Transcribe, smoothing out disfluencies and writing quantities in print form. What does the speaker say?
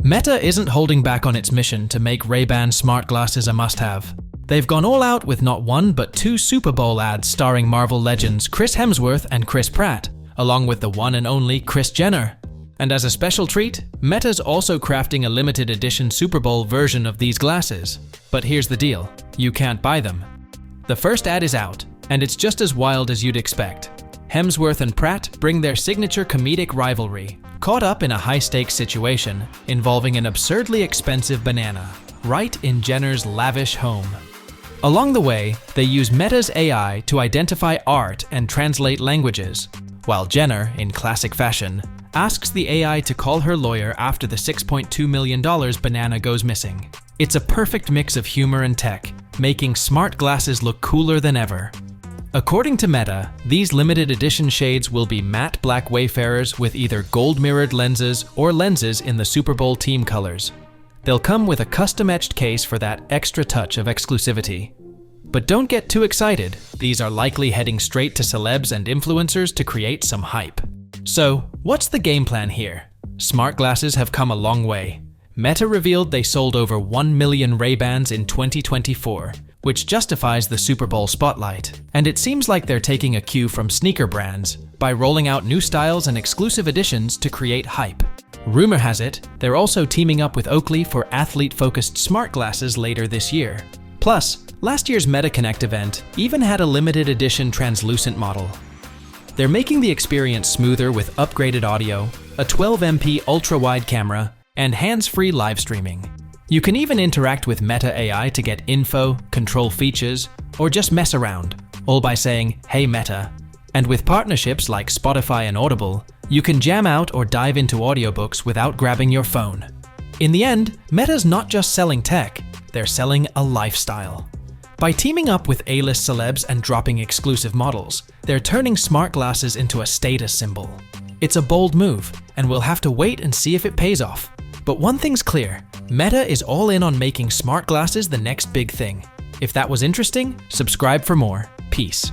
Meta isn't holding back on its mission to make Ray-Ban smart glasses a must-have. They've gone all out with not one but two Super Bowl ads starring Marvel legends Chris Hemsworth and Chris Pratt, along with the one and only Kris Jenner. And as a special treat, Meta's also crafting a limited edition Super Bowl version of these glasses. But here's the deal, you can't buy them. The first ad is out, and it's just as wild as you'd expect. Hemsworth and Pratt bring their signature comedic rivalry, caught up in a high-stakes situation involving an absurdly expensive banana, right in Jenner's lavish home. Along the way, they use Meta's AI to identify art and translate languages, while Jenner, in classic fashion, asks the AI to call her lawyer after the $6.2 million banana goes missing. It's a perfect mix of humor and tech, making smart glasses look cooler than ever. According to Meta, these limited edition shades will be matte black Wayfarers with either gold-mirrored lenses or lenses in the Super Bowl team colors. They'll come with a custom-etched case for that extra touch of exclusivity. But don't get too excited, these are likely heading straight to celebs and influencers to create some hype. So, what's the game plan here? Smart glasses have come a long way. Meta revealed they sold over 1 million Ray-Bans in 2024, which justifies the Super Bowl spotlight. And it seems like they're taking a cue from sneaker brands by rolling out new styles and exclusive editions to create hype. Rumor has it, they're also teaming up with Oakley for athlete-focused smart glasses later this year. Plus, last year's MetaConnect event even had a limited edition translucent model. They're making the experience smoother with upgraded audio, a 12MP ultra-wide camera, and hands-free live streaming. You can even interact with Meta AI to get info, control features, or just mess around, all by saying, "Hey Meta." And with partnerships like Spotify and Audible, you can jam out or dive into audiobooks without grabbing your phone. In the end, Meta's not just selling tech, they're selling a lifestyle. By teaming up with A-list celebs and dropping exclusive models, they're turning smart glasses into a status symbol. It's a bold move, and we'll have to wait and see if it pays off. But one thing's clear, Meta is all in on making smart glasses the next big thing. If that was interesting, subscribe for more. Peace.